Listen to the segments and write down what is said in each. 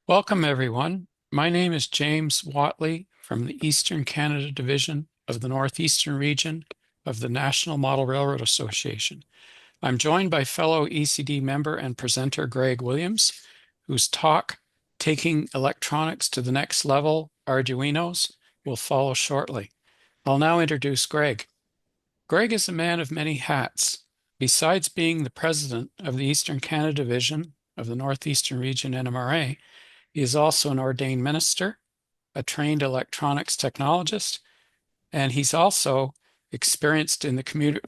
Welcome, everyone. My name is James Watley from the Eastern Canada Division of the Northeastern Region of the National Model Railroad Association. I'm joined by fellow ECD member and presenter Greg Williams, whose talk, Taking Electronics to the Next Level, Arduinos, will follow shortly. I'll now introduce Greg. Greg is a man of many hats. Besides being the president of the Eastern Canada Division of the Northeastern Region NMRA, he is also an ordained minister, a trained electronics technologist, and he's also experienced in the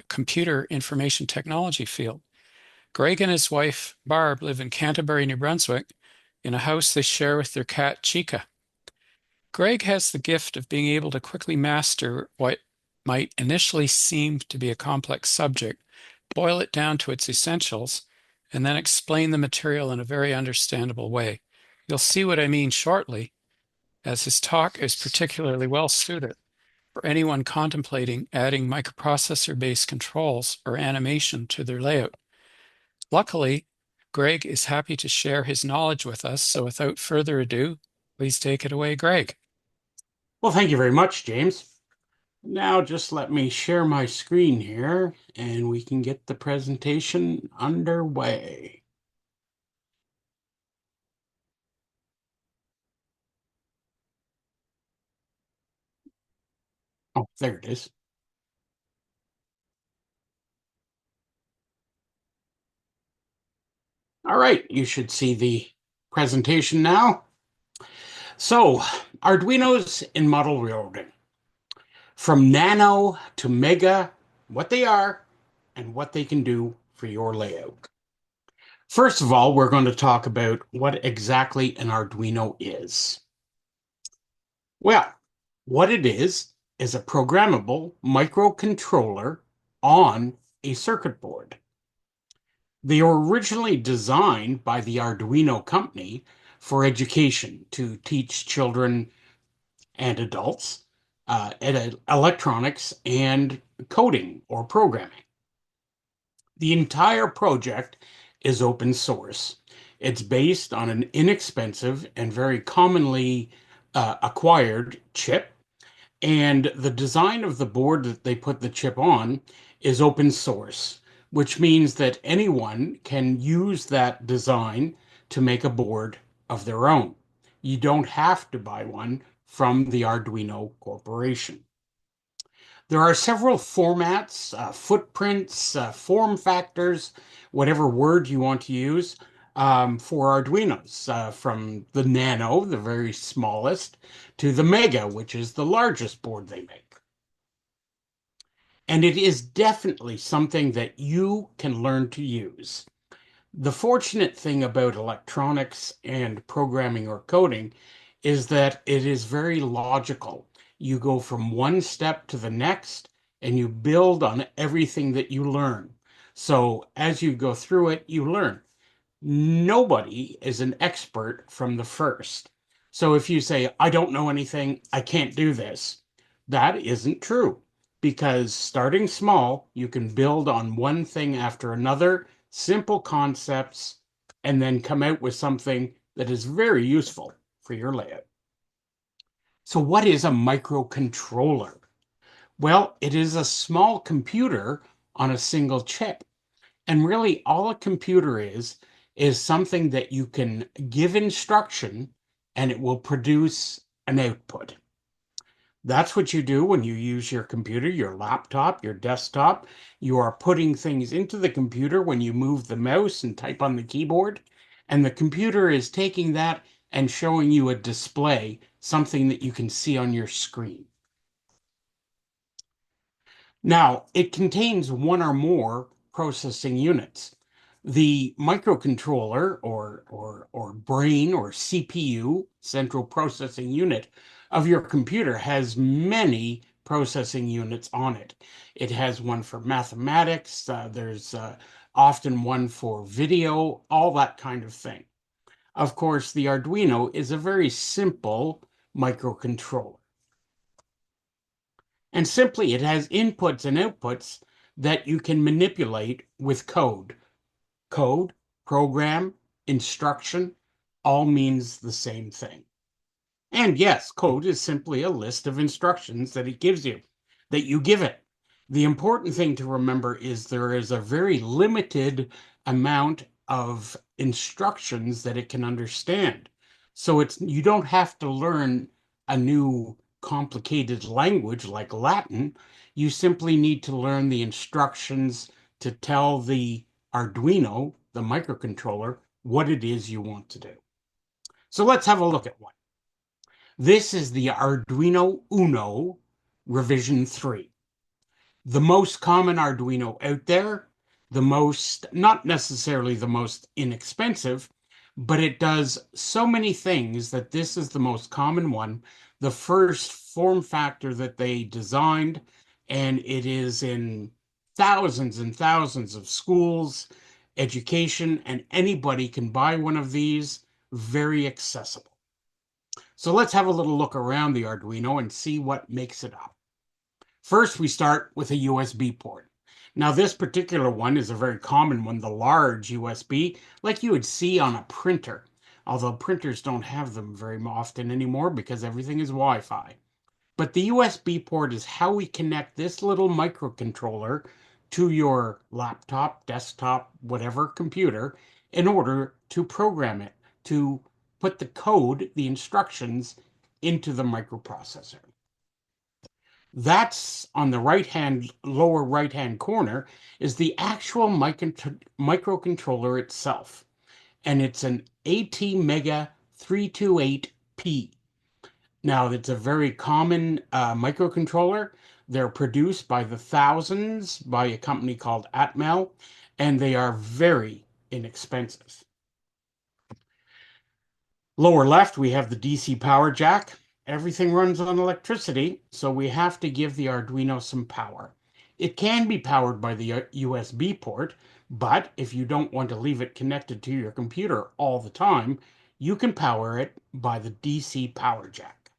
computer information technology field. Greg and his wife, Barb, live in Canterbury, New Brunswick, in a house they share with their cat, Chica. Greg has the gift of being able to quickly master what might initially seem to be a complex subject, boil it down to its essentials, and then explain the material in a very understandable way. You'll see what I mean shortly, as his talk is particularly well suited for anyone contemplating adding microprocessor-based controls or animation to their layout. Luckily, Greg is happy to share his knowledge with us, so without further ado, please take it away, Greg. Well, thank you very much, James. Now just let me share my screen here and we can get the presentation underway. Oh, there it is. All right, you should see the presentation now. So, Arduinos in model railroading. From nano to mega, what they are and what they can do for your layout. First of all, we're going to talk about what exactly an Arduino is. Well, what it is a programmable microcontroller on a circuit board. They were originally designed by the Arduino company for education to teach children and adults electronics and coding or programming. The entire project is open source. It's based on an inexpensive and very commonly acquired chip, and the design of the board that they put the chip on is open source, which means that anyone can use that design to make a board of their own. You don't have to buy one from the Arduino Corporation. There are several formats, footprints, form factors, whatever word you want to use, for Arduinos, from the Nano, the very smallest, to the Mega, which is the largest board they make. And it is definitely something that you can learn to use. The fortunate thing about electronics and programming or coding is that it is very logical. You go from one step to the next and you build on everything that you learn. So as you go through it, you learn. Nobody is an expert from the first. So if you say, I don't know anything, I can't do this, that isn't true. Because starting small, you can build on one thing after another, simple concepts, and then come out with something that is very useful for your layout. So what is a microcontroller? Well, it is a small computer on a single chip. And really, all a computer is something that you can give instruction and it will produce an output. That's what you do when you use your computer, your laptop, your desktop. You are putting things into the computer when you move the mouse and type on the keyboard. And the computer is taking that and showing you a display, something that you can see on your screen. Now, it contains one or more processing units. The microcontroller or brain or CPU, central processing unit of your computer, has many processing units on it. It has one for mathematics, there's often one for video, all that kind of thing. Of course, the Arduino is a very simple microcontroller. And simply, it has inputs and outputs that you can manipulate with code. Code, program, instruction, all means the same thing. And yes, code is simply a list of instructions that it gives you, that you give it. The important thing to remember is there is a very limited amount of instructions that it can understand. So you don't have to learn a new complicated language like Latin. You simply need to learn the instructions to tell the Arduino, the microcontroller, what it is you want to do. So let's have a look at one. This is the Arduino Uno revision 3. The most common Arduino out there, the most, not necessarily the most inexpensive, but it does so many things that this is the most common one, the first form factor that they designed, and it is in thousands and thousands of schools, education, and anybody can buy one of these, very accessible. So let's have a little look around the Arduino and see what makes it up. First, we start with a USB port. Now, this particular one is a very common one, the large USB, like you would see on a printer, although printers don't have them very often anymore because everything is Wi-Fi. But the USB port is how we connect this little microcontroller to your laptop, desktop, whatever computer in order to program it, to put the code, the instructions into the microprocessor. That's on the lower right hand corner is the actual microcontroller itself. And it's an ATmega 328P. Now, it's a very common microcontroller. They're produced by the thousands by a company called Atmel, and they are very inexpensive. Lower left, we have the DC power jack. Everything runs on electricity, so we have to give the Arduino some power. It can be powered by the USB port, but if you don't want to leave it connected to your computer all the time, you can power it by the DC power jack.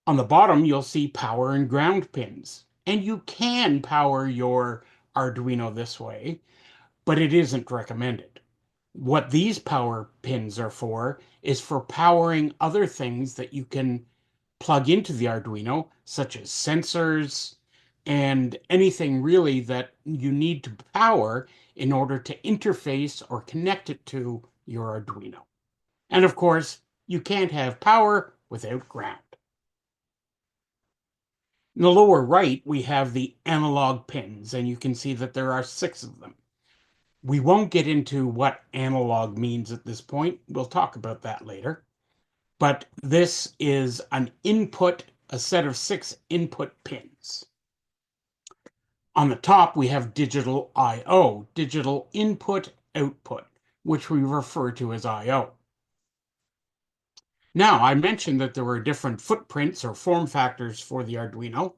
On the bottom, you'll see power and ground pins. And you can power your Arduino this way, but it isn't recommended. What these power pins are for is for powering other things that you can plug into the Arduino, such as sensors and anything really that you need to power in order to interface or connect it to your Arduino. And of course, you can't have power without ground. In the lower right, we have the analog pins, and you can see that there are 6 of them. We won't get into what analog means at this point. We'll talk about that later. But this is an input, a set of 6 input pins. On the top, we have digital I/O, digital input output, which we refer to as I/O. Now, I mentioned that there were different footprints or form factors for the Arduino.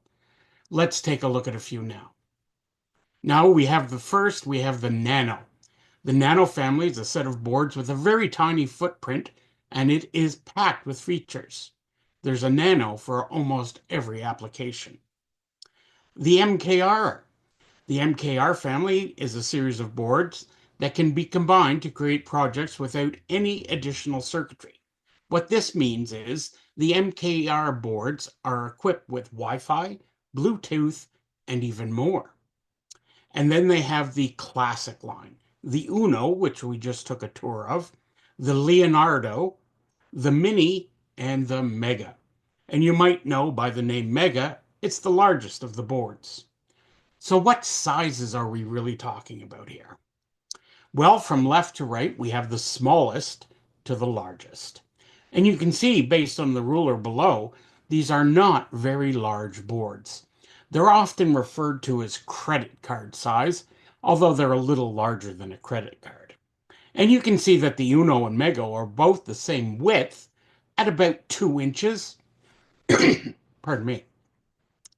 Let's take a look at a few now. Now we have the Nano. The Nano family is a set of boards with a very tiny footprint, and it is packed with features. There's a Nano for almost every application. The MKR. The MKR family is a series of boards that can be combined to create projects without any additional circuitry. What this means is the MKR boards are equipped with Wi-Fi, Bluetooth, and even more. And then they have the classic line, the Uno, which we just took a tour of, the Leonardo, the Mini, and the Mega. And you might know by the name Mega, it's the largest of the boards. So what sizes are we really talking about here? Well, from left to right, we have the smallest to the largest. And you can see, based on the ruler below, these are not very large boards. They're often referred to as credit card size, although they're a little larger than a credit card. And you can see that the Uno and Mega are both the same width at about 2 inches. Pardon me.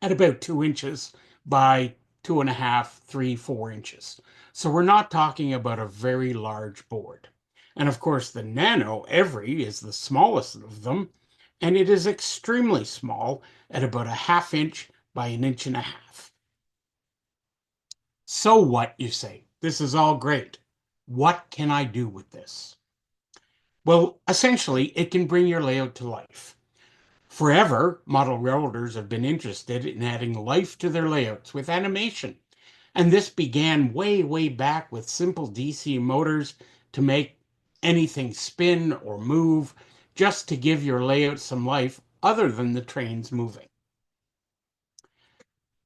At about 2 inches by 2.5, 3, 4 inches. So we're not talking about a very large board. And of course, the Nano Every is the smallest of them, and it is extremely small at about a 1/2 inch by 1.5 inches. So what, you say? This is all great. What can I do with this? Well, essentially, it can bring your layout to life. Forever, model railroaders have been interested in adding life to their layouts with animation. And this began way, way back with simple DC motors to make anything spin or move, just to give your layout some life other than the trains moving.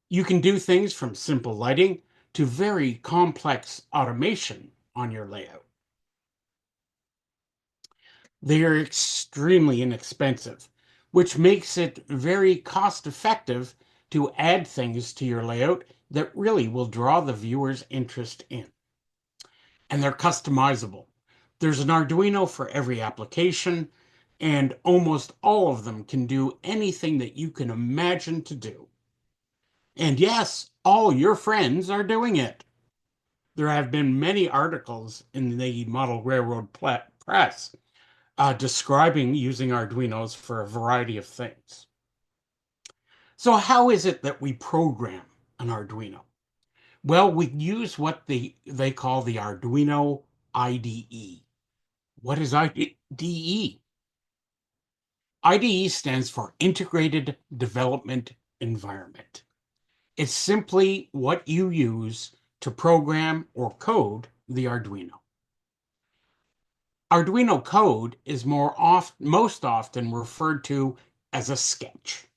You can do things from simple lighting to very complex automation on your layout. They are extremely inexpensive, which makes it very cost effective to add things to your layout that really will draw the viewer's interest in. And they're customizable. There's an Arduino for every application, and almost all of them can do anything that you can imagine to do. And yes, all your friends are doing it. There have been many articles in the Model Railroad Press describing using Arduinos for a variety of things. So how is it that we program an Arduino? Well, we use what they call the Arduino IDE. What is IDE? IDE stands for Integrated Development Environment. It's simply what you use to program or code the Arduino. Arduino code is most often referred to as a sketch.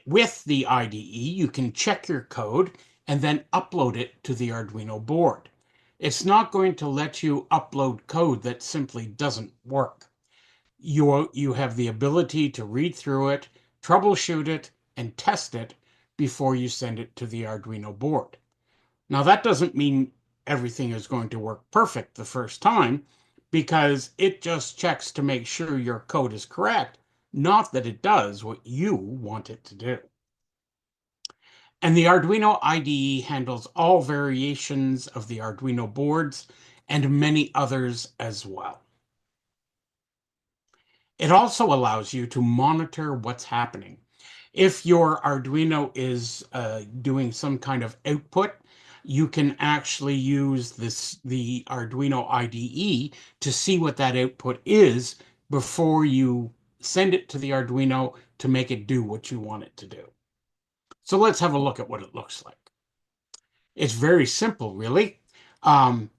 With the IDE, you can check your code and then upload it to the Arduino board. It's not going to let you upload code that simply doesn't work. You have the ability to read through it, troubleshoot it, and test it before you send it to the Arduino board. Now, that doesn't mean everything is going to work perfect the first time, because it just checks to make sure your code is correct, not that it does what you want it to do. And the Arduino IDE handles all variations of the Arduino boards and many others as well. It also allows you to monitor what's happening. If your Arduino is doing some kind of output, you can actually use the Arduino IDE to see what that output is before you send it to the Arduino to make it do what you want it to do. So let's have a look at what it looks like. It's very simple, really. Um,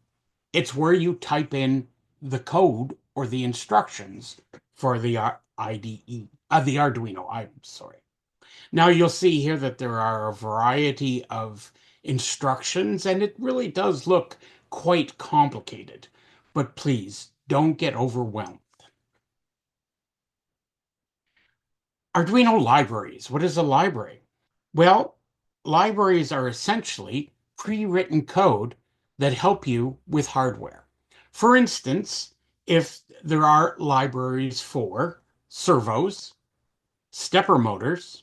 it's where you type in the code or the instructions for the IDE, the Arduino, I'm sorry. Now you'll see here that there are a variety of instructions, and it really does look quite complicated. But please don't get overwhelmed. Arduino libraries. What is a library? Well, libraries are essentially pre-written code that help you with hardware. For instance, if there are libraries for servos, stepper motors,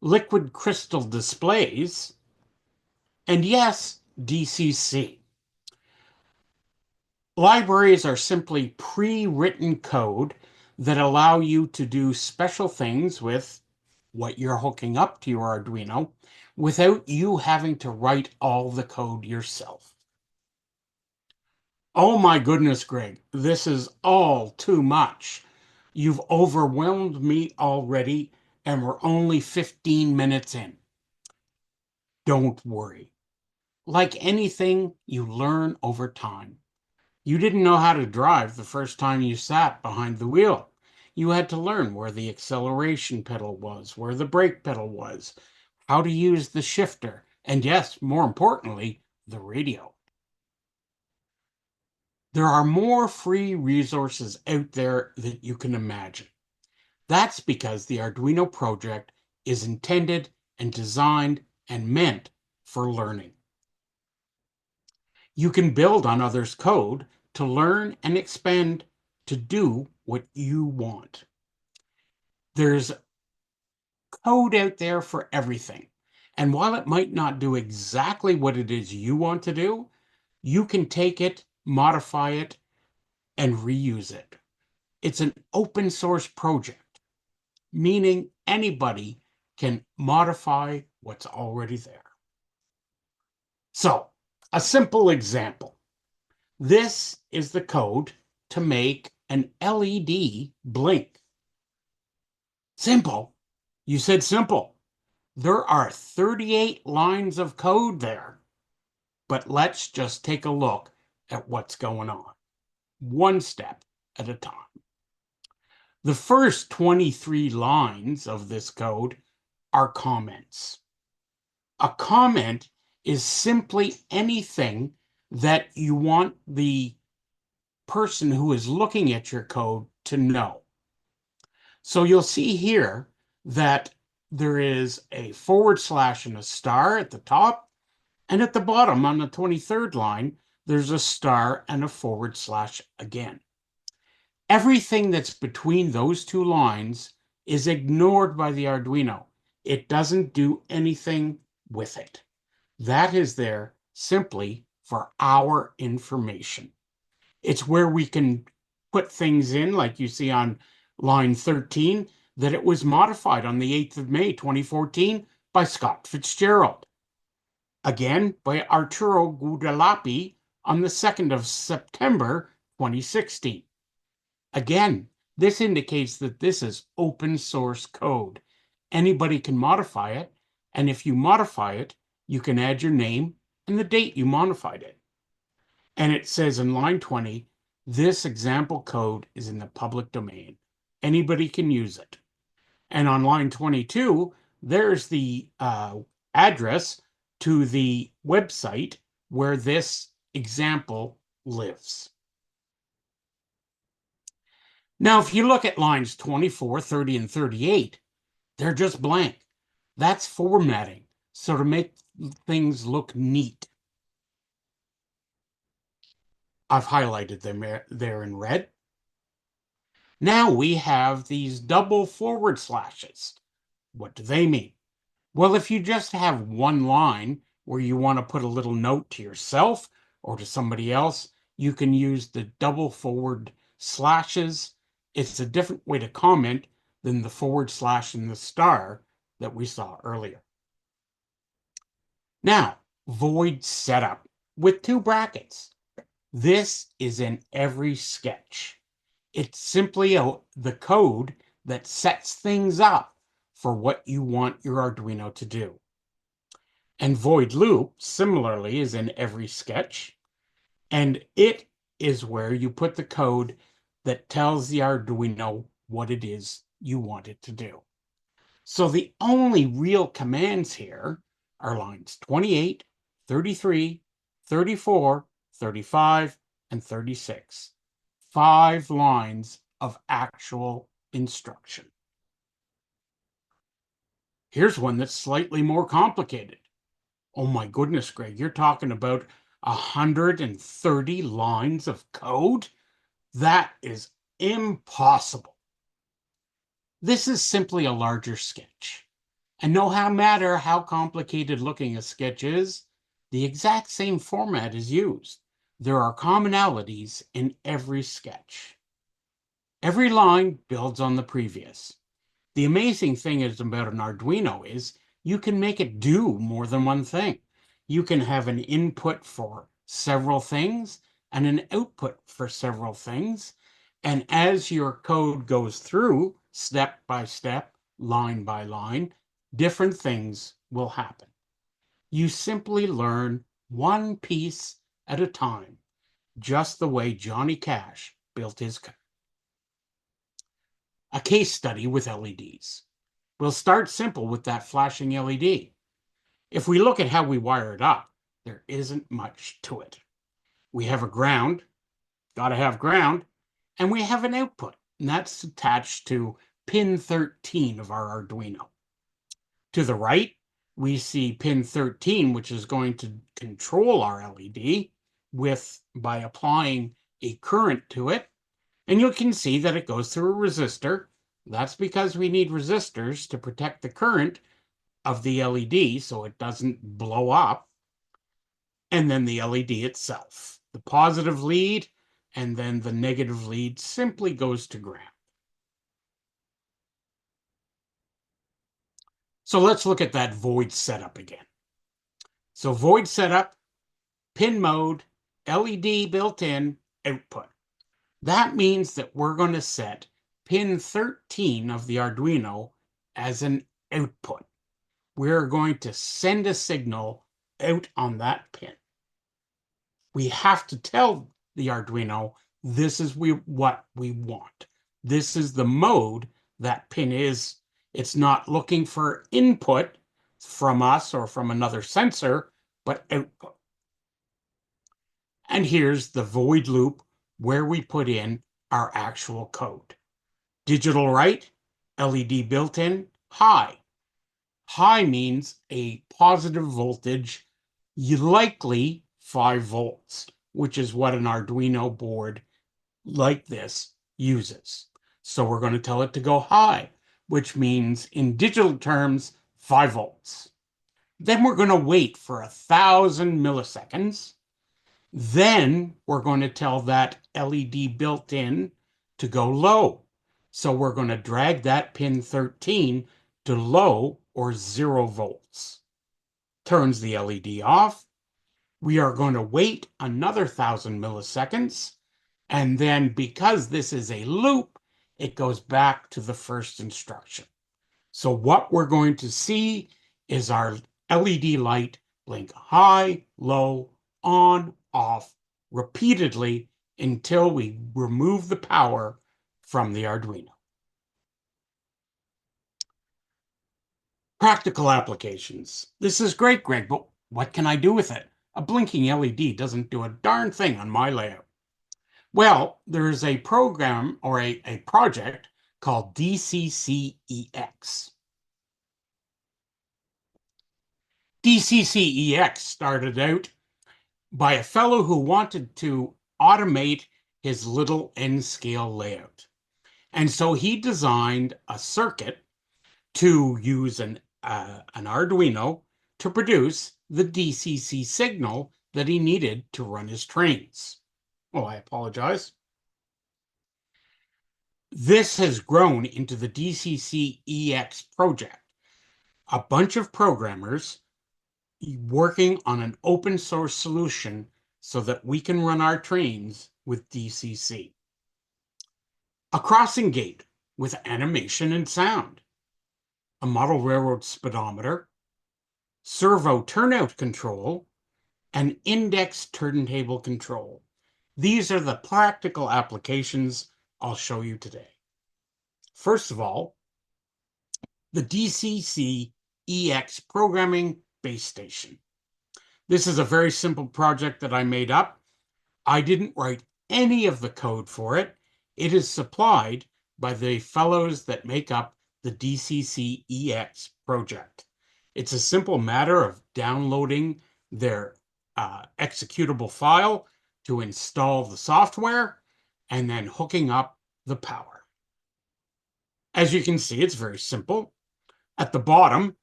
liquid crystal displays, and yes, DCC. Libraries are simply pre-written code that allow you to do special things with what you're hooking up to your Arduino without you having to write all the code yourself. Oh my goodness, Greg, this is all too much. You've overwhelmed me already, and we're only 15 minutes in. Don't worry. Like anything, you learn over time. You didn't know how to drive the first time you sat behind the wheel. You had to learn where the acceleration pedal was, where the brake pedal was, how to use the shifter, and yes, more importantly, the radio. There are more free resources out there than you can imagine. That's because the Arduino project is intended and designed and meant for learning. You can build on others' code to learn and expand to do what you want. There's code out there for everything. And while it might not do exactly what it is you want to do, you can take it, modify it, and reuse it. It's an open source project, meaning anybody can modify what's already there. So, A simple example. This is the code to make an LED blink. Simple. You said simple. There are 38 lines of code there. But let's just take a look at what's going on, one step at a time. The first 23 lines of this code are comments. A comment is simply anything that you want the person who is looking at your code to know. So you'll see here that there is a forward slash and a star at the top, and at the bottom on the 23rd line, there's a star and a forward slash again. Everything that's between those two lines is ignored by the Arduino. It doesn't do anything with it. That is there simply for our information. It's where we can put things in, like you see on line 13, that it was modified on the 8th of May, 2014 by Scott Fitzgerald. Again, by Arturo Guadalapi on the 2nd of September, 2016. Again, this indicates that this is open source code. Anybody can modify it, and if you modify it, you can add your name and the date you modified it. And it says in line 20, this example code is in the public domain. Anybody can use it. And on line 22, there's the address to the website where this example lives. Now, if you look at lines 24, 30, and 38, they're just blank. That's formatting, so to make things look neat. I've highlighted them there in red. Now we have these double forward slashes. What do they mean? Well, if you just have one line where you want to put a little note to yourself or to somebody else, you can use the double forward slashes. It's a different way to comment than the forward slash and the star that we saw earlier. Now, void setup with two brackets. This is in every sketch. It's simply the code that sets things up for what you want your Arduino to do. And void loop, similarly, is in every sketch. And it is where you put the code that tells the Arduino what it is you want it to do. So the only real commands here are lines 28, 33, 34, 35, and 36. 5 lines of actual instruction. Here's one that's slightly more complicated. Oh my goodness, Greg, you're talking about 130 lines of code? That is impossible. This is simply a larger sketch. And no matter how complicated looking a sketch is, the exact same format is used. There are commonalities in every sketch. Every line builds on the previous. The amazing thing is about an Arduino is you can make it do more than one thing. You can have an input for several things and an output for several things. And as your code goes through step by step, line by line, different things will happen. You simply learn one piece at a time, just the way Johnny Cash built his car. A case study with LEDs. We'll start simple with that flashing LED. If we look at how we wire it up, there isn't much to it. We have a ground, got to have ground, and we have an output, and that's attached to pin 13 of our Arduino. To the right, we see pin 13, which is going to control our LED by applying a current to it. And you can see that it goes through a resistor. That's because we need resistors to protect the current of the LED so it doesn't blow up. And then the LED itself. The positive lead and then the negative lead simply goes to ground. So let's look at that void setup again. So void setup, pin mode, LED built in, output. That means that we're going to set pin 13 of the Arduino as an output. We're going to send a signal out on that pin. We have to tell the Arduino this is what we want. This is the mode that pin is. It's not looking for input from us or from another sensor, but output. And here's the void loop where we put in our actual code. Digital write, LED built-in, high. High means a positive voltage, likely 5 volts, which is what an Arduino board like this uses. So we're going to tell it to go high, which means in digital terms, 5 volts. Then we're going to wait for 1,000 milliseconds. Then we're going to tell that LED built in to go low. So we're going to drag that pin 13 to low or 0 volts. Turns the LED off. We are going to wait another 1,000 milliseconds. And then because this is a loop, it goes back to the first instruction. So what we're going to see is our LED light blink high, low, on, off repeatedly until we remove the power from the Arduino. Practical applications. This is great, Greg, but what can I do with it? A blinking LED doesn't do a darn thing on my layout. Well, there's a program or a project called DCCEX. DCCEX started out by a fellow who wanted to automate his little N-scale layout. And so he designed a circuit to use an Arduino to produce the DCC signal that he needed to run his trains. Oh, I apologize. This has grown into the DCCEX project, a bunch of programmers working on an open source solution so that we can run our trains with DCC. A crossing gate with animation and sound. A model railroad speedometer. Servo turnout control. And index turntable control. These are the practical applications I'll show you today. First of all, the DCCEX programming base station. This is a very simple project that I made up. I didn't write any of the code for it. It is supplied by the fellows that make up the DCCEX project. It's a simple matter of downloading their executable file to install the software and then hooking up the power. As you can see, it's very simple. At the bottom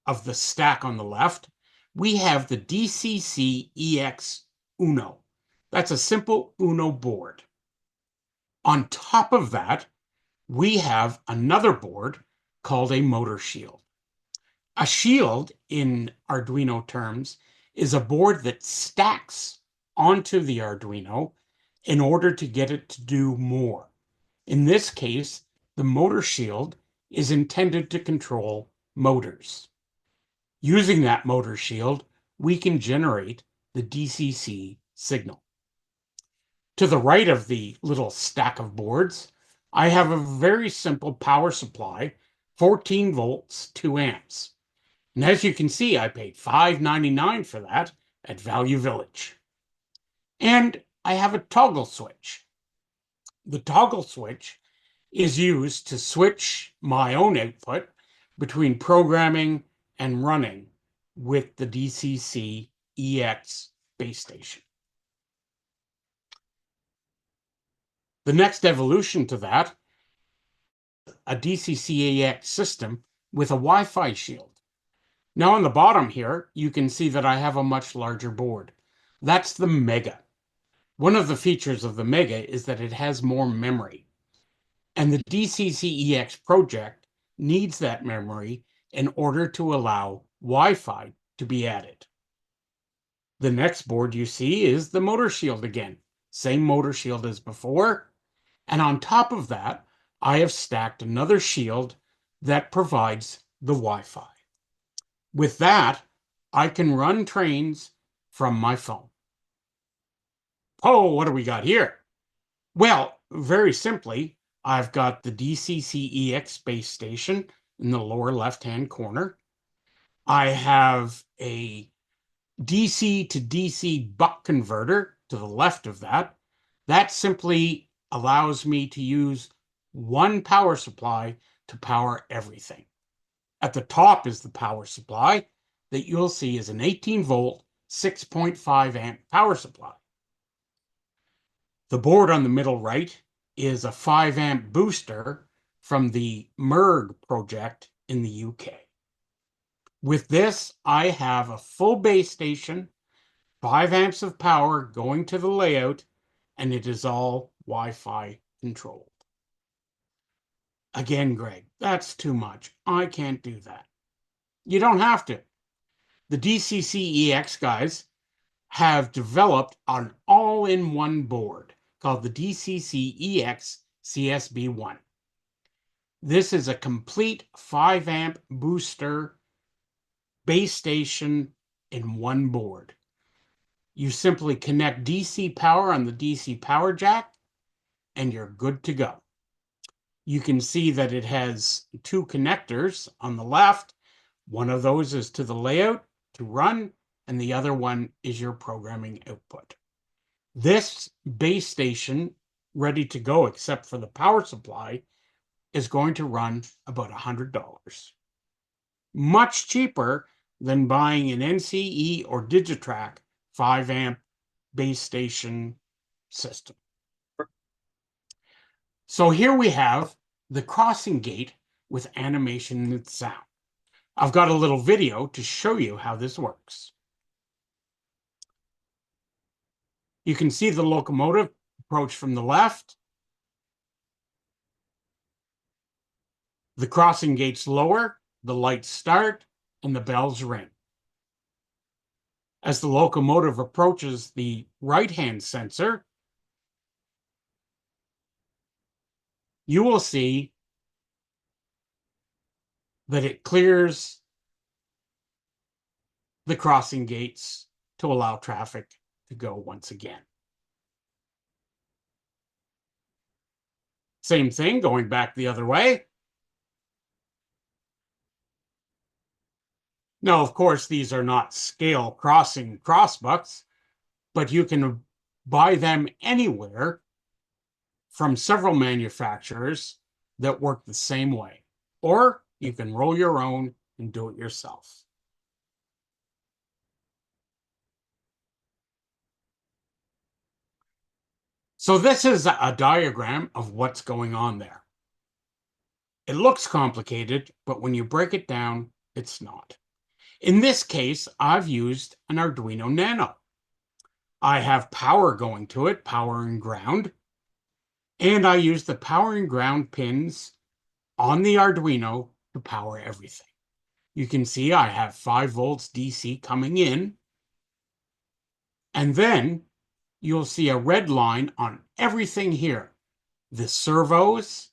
of the stack on the left, we have the DCCEX Uno. That's a simple Uno board. On top of that, we have another board called a motor shield. A shield, in Arduino terms, is a board that stacks onto the Arduino in order to get it to do more. In this case, the motor shield is intended to control motors. Using that motor shield, we can generate the DCC signal. To the right of the little stack of boards, I have a very simple power supply, 14 volts, 2 amps. And as you can see, I paid $5.99 for that at Value Village. And I have a toggle switch. The toggle switch is used to switch my own output between programming and running with the DCC EX base station. The next evolution to that, a DCC EX system with a Wi-Fi shield. Now on the bottom here, you can see that I have a much larger board. That's the Mega. One of the features of the Mega is that it has more memory. And the DCCEX project needs that memory in order to allow Wi-Fi to be added. The next board you see is the motor shield again. Same motor shield as before. And on top of that, I have stacked another shield that provides the Wi-Fi. With that, I can run trains from my phone. Oh, what do we got here? Well, very simply, I've got the DCCEX base station in the lower left-hand corner. I have a DC to DC buck converter to the left of that. That simply allows me to use one power supply to power everything. At the top is the power supply that you'll see is an 18 volt, 6.5 amp power supply. The board on the middle right is a 5 amp booster from the MERG project in the UK. With this, I have a full base station, 5 amps of power going to the layout, and it is all Wi-Fi controlled. Again, Greg, that's too much. I can't do that. You don't have to. The DCCEX guys have developed an all-in-one board called the DCCEX CSB1. This is a complete 5 amp booster base station in one board. You simply connect DC power on the DC power jack and you're good to go. You can see that it has two connectors on the left. One of those is to the layout to run, and the other one is your programming output. This base station, ready to go except for the power supply, is going to run about $100. Much cheaper than buying an NCE or Digitrack 5 amp base station system. So here we have the crossing gate with animation and sound. I've got a little video to show you how this works. You can see the locomotive approach from the left. The crossing gates lower, the lights start, and the bells ring. As the locomotive approaches the right-hand sensor, you will see that it clears the crossing gates to allow traffic to go once again. Same thing going back the other way. Now, of course, these are not scale crossing crossbucks, but you can buy them anywhere from several manufacturers that work the same way. Or you can roll your own and do it yourself. So this is a diagram of what's going on there. It looks complicated, but when you break it down, it's not. In this case, I've used an Arduino Nano. I have power going to it, power and ground, and I use the power and ground pins on the Arduino to power everything. You can see I have 5 volts DC coming in, and then you'll see a red line on everything here. The servos,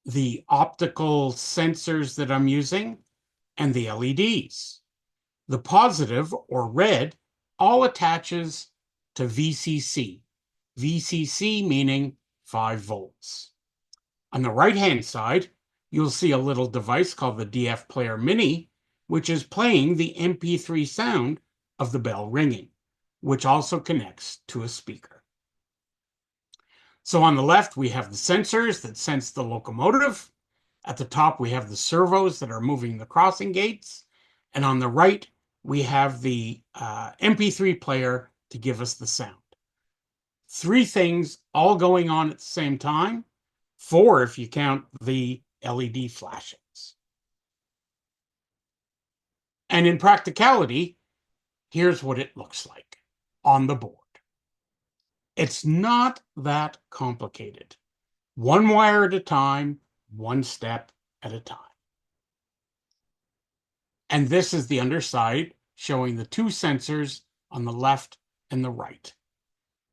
the optical sensors that I'm using, and the LEDs. The positive, or red, all attaches to VCC. VCC meaning 5 volts. On the right-hand side, you'll see a little device called the DF Player Mini, which is playing the MP3 sound of the bell ringing, which also connects to a speaker. So on the left, we have the sensors that sense the locomotive. At the top, we have the servos that are moving the crossing gates. And on the right, we have the MP3 player to give us the sound. 3 things all going on at the same time. 4 if you count the LED flashings. And in practicality, here's what it looks like on the board. It's not that complicated. 1 wire at a time, 1 step at a time. And this is the underside showing the 2 sensors on the left and the right.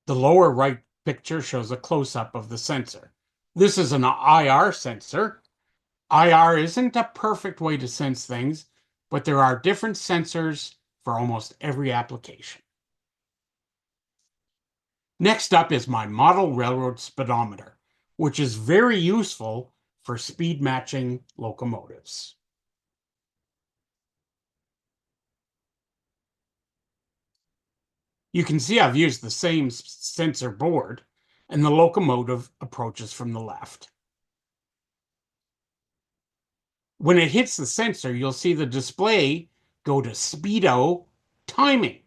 The lower right picture shows a close-up of the sensor. This is an IR sensor. IR isn't a perfect way to sense things, but there are different sensors for almost every application. Next up is my model railroad speedometer, which is very useful for speed matching locomotives. You can see I've used the same sensor board, and the locomotive approaches from the left. When it hits the sensor, you'll see the display go to speedo timing.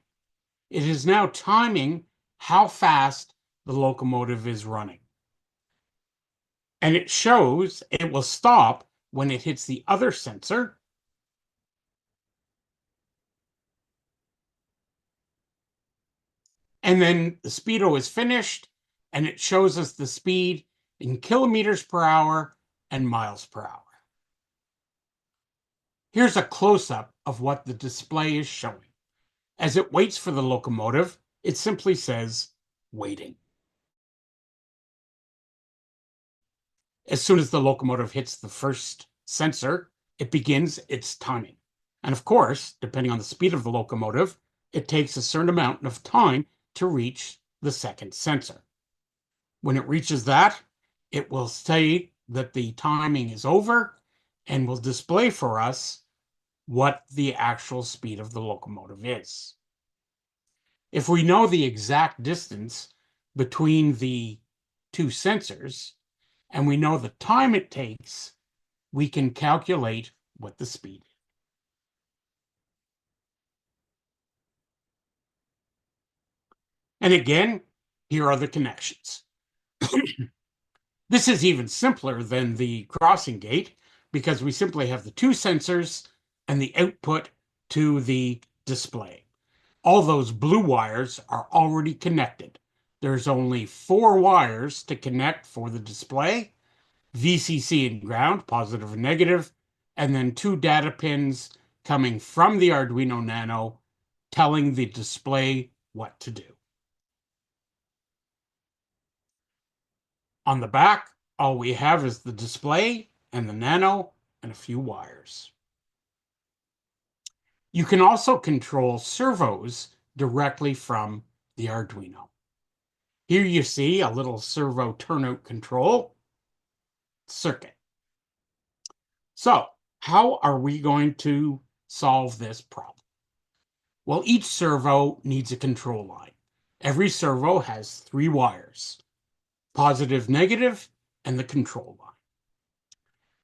It is now timing how fast the locomotive is running. And it shows it will stop when it hits the other sensor. And then the speedo is finished, and it shows us the speed in kilometers per hour and miles per hour. Here's a close-up of what the display is showing. As it waits for the locomotive, it simply says, waiting. As soon as the locomotive hits the first sensor, it begins its timing. And of course, depending on the speed of the locomotive, it takes a certain amount of time to reach the second sensor. When it reaches that, it will say that the timing is over and will display for us what the actual speed of the locomotive is. If we know the exact distance between the two sensors and we know the time it takes, we can calculate what the speed is. And again, here are the connections. This is even simpler than the crossing gate because we simply have the two sensors and the output to the display. All those blue wires are already connected. There's only 4 wires to connect for the display, VCC and ground, positive and negative, and then 2 data pins coming from the Arduino Nano telling the display what to do. On the back, all we have is the display and the Nano and a few wires. You can also control servos directly from the Arduino. Here you see a little servo turnout control circuit. So, how are we going to solve this problem? Well, each servo needs a control line. Every servo has 3 wires, positive, negative, and the control line.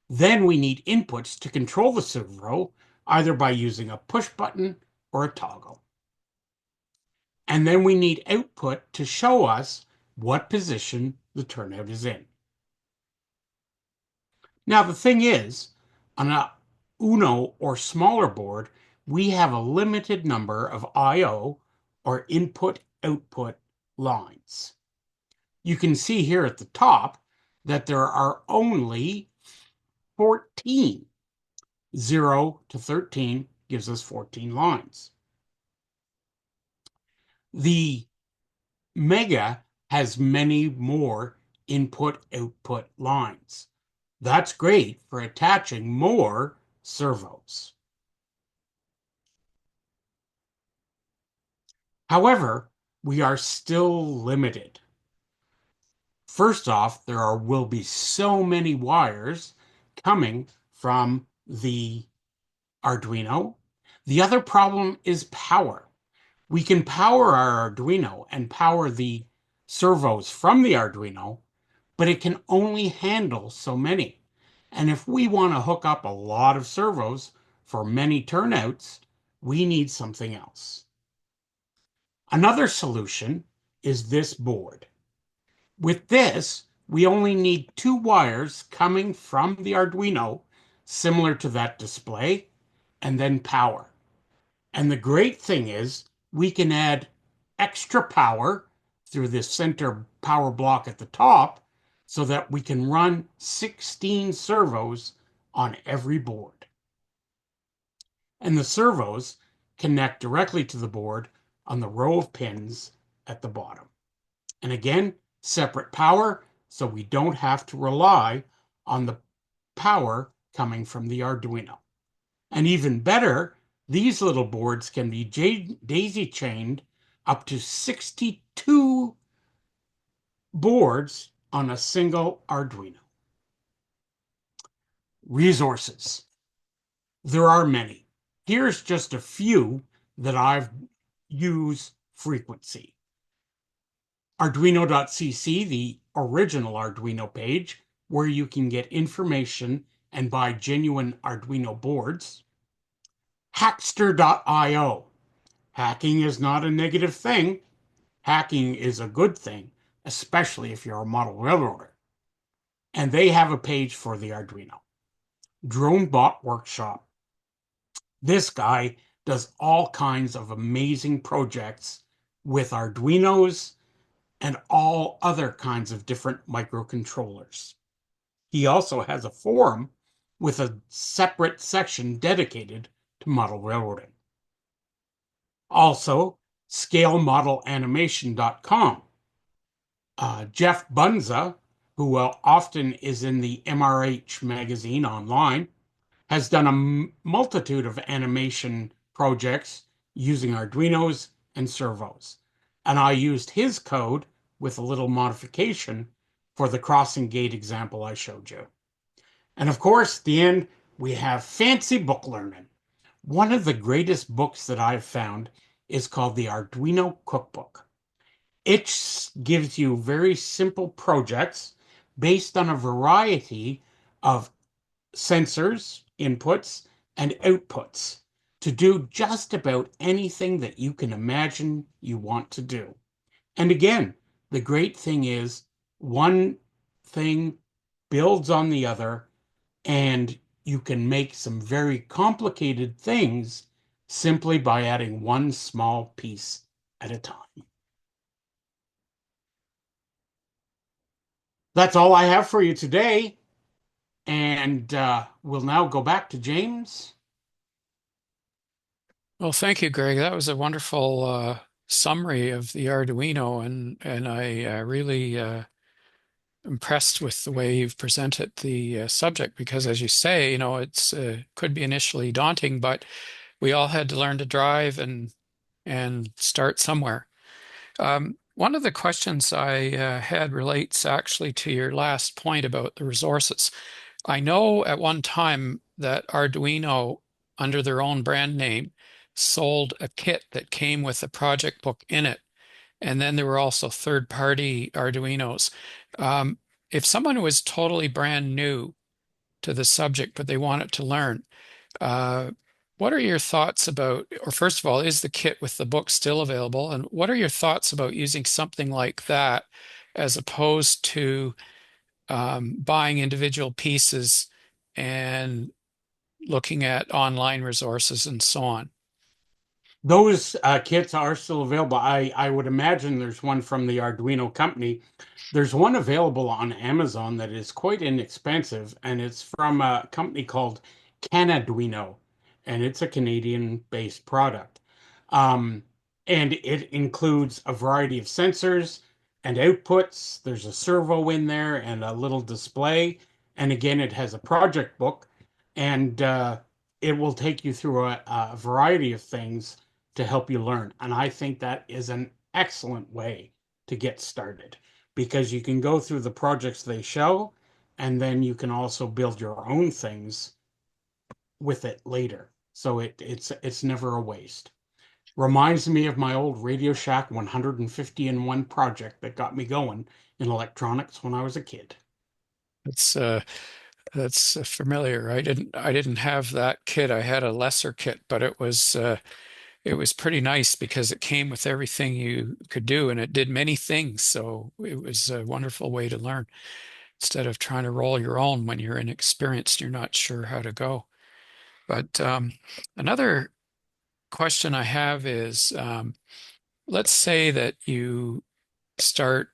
Then we need inputs to control the servo, either by using a push button or a toggle. And then we need output to show us what position the turnout is in. Now, the thing is, on a Uno or smaller board, we have a limited number of I/O or input-output lines. You can see here at the top that there are only 14. 0 to 13 gives us 14 lines. The Mega has many more input-output lines. That's great for attaching more servos. However, we are still limited. First off, will be so many wires coming from the Arduino. The other problem is power. We can power our Arduino and power the servos from the Arduino, but it can only handle so many. And if we want to hook up a lot of servos for many turnouts, we need something else. Another solution is this board. With this, we only need 2 wires coming from the Arduino, similar to that display, and then power. And the great thing is we can add extra power through this center power block at the top so that we can run 16 servos on every board. And the servos connect directly to the board on the row of pins at the bottom. And again, separate power, so we don't have to rely on the power coming from the Arduino. And even better, these little boards can be daisy chained up to 62 boards on a single Arduino. Resources. There are many. Here's just a few that I've used frequency. Arduino.cc, the original Arduino page, where you can get information and buy genuine Arduino boards. Hackster.io. Hacking is not a negative thing. Hacking is a good thing, especially if you're a model railroader. And they have a page for the Arduino. DroneBot Workshop. This guy does all kinds of amazing projects with Arduinos and all other kinds of different microcontrollers. He also has a forum with a separate section dedicated to model railroading. Also, scalemodelanimation.com. Jeff Bunza, who often is in the MRH magazine online, has done a multitude of animation projects using Arduinos and servos. And I used his code with a little modification for the crossing gate example I showed you. And of course, at the end, we have fancy book learning. One of the greatest books that I've found is called the Arduino Cookbook. It gives you very simple projects based on a variety of sensors, inputs, and outputs to do just about anything that you can imagine you want to do. And again, the great thing is one thing builds on the other, and you can make some very complicated things simply by adding one small piece at a time. That's all I have for you today. And we'll now go back to James. Well, thank you, Greg. That was a wonderful summary of the Arduino, and I really impressed with the way you've presented the subject because, as you say, it's could be initially daunting, but we all had to learn to drive and start somewhere. One of the questions I had relates actually to your last point about the resources. I know at one time that Arduino, under their own brand name, sold a kit that came with a project book in it. And then there were also third-party Arduinos. Um, if someone was totally brand new to the subject, but they wanted to learn, uh, what are your thoughts about, or first of all, is the kit with the book still available? And what are your thoughts about using something like that as opposed to buying individual pieces and looking at online resources and so on? Those kits are still available. I would imagine there's one from the Arduino company. There's one available on Amazon that is quite inexpensive, and it's from a company called Canaduino, and it's a Canadian-based product. Um, and it includes a variety of sensors and outputs. There's a servo in there and a little display. And again, it has a project book, and it will take you through a variety of things to help you learn. And I think that is an excellent way to get started because you can go through the projects they show, and then you can also build your own things with it later. So it's never a waste. Reminds me of my old Radio Shack 150 in 1 project that got me going in electronics when I was a kid. That's familiar. I didn't have that kit. I had a lesser kit, but it was pretty nice because it came with everything you could do and it did many things. So it was a wonderful way to learn instead of trying to roll your own when you're inexperienced, you're not sure how to go. But another question I have is let's say that you start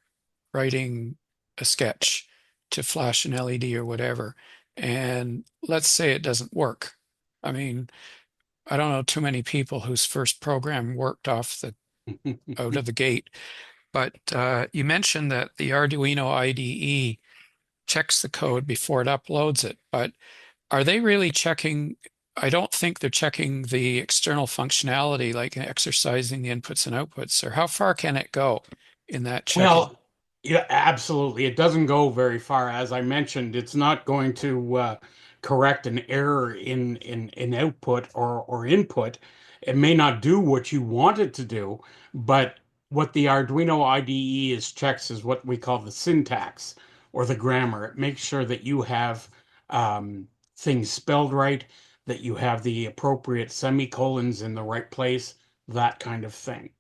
writing a sketch to flash an LED or whatever, and let's say it doesn't work. I mean, I don't know too many people whose first program worked off out of the gate. But you mentioned that the Arduino IDE checks the code before it uploads it. But are they really checking? I don't think they're checking the external functionality, like exercising the inputs and outputs, or how far can it go in that checking? Well, yeah, absolutely. It doesn't go very far. As I mentioned, it's not going to correct an error in output or input. It may not do what you want it to do, but what the Arduino IDE is checks is what we call the syntax or the grammar. It makes sure that you have things spelled right, that you have the appropriate semicolons in the right place, that kind of thing,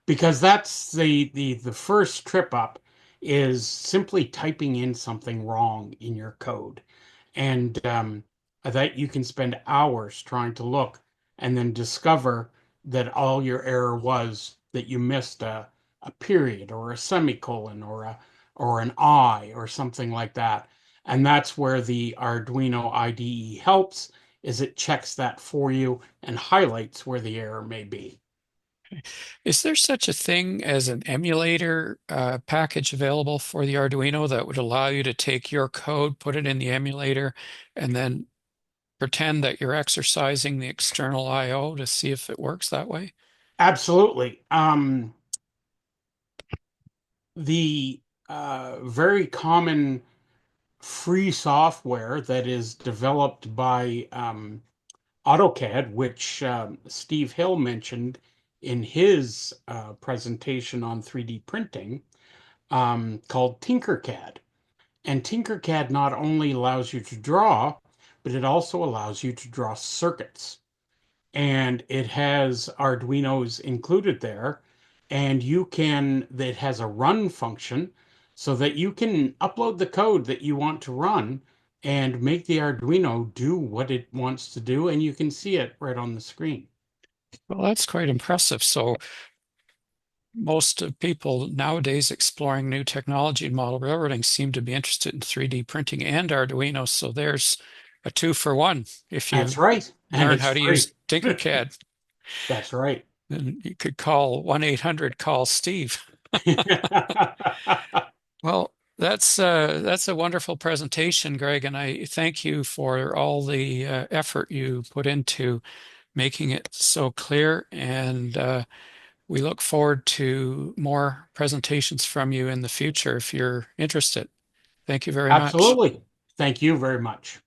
because that's the first trip up is simply typing in something wrong in your code, and that you can spend hours trying to look and then discover that all your error was that you missed a period or a semicolon or an I or something like that. And that's where the Arduino IDE helps, is it checks that for you and highlights where the error may be. Is there such a thing as an emulator package available for the Arduino that would allow you to take your code, put it in the emulator, and then pretend that you're exercising the external I/O to see if it works that way? Absolutely. The very common free software that is developed by AutoCAD, which Steve Hill mentioned in his presentation on 3D printing, called Tinkercad. And Tinkercad not only allows you to draw, but it also allows you to draw circuits, and it has Arduinos included there, and it has a run function so that you can upload the code that you want to run and make the Arduino do what it wants to do, and you can see it right on the screen. Well, that's quite impressive. So most of people nowadays exploring new technology in model railroading seem to be interested in 3D printing and Arduino. So there's a two for one. If That's you right, and learn it's how to free. use Tinkercad, That's right. then you could call 1-800 call Steve. Well, that's a wonderful presentation, Greg, and I thank you for all the effort you put into making it so clear. And we look forward to more presentations from you in the future if you're interested. Thank you very much. Absolutely. Thank you very much.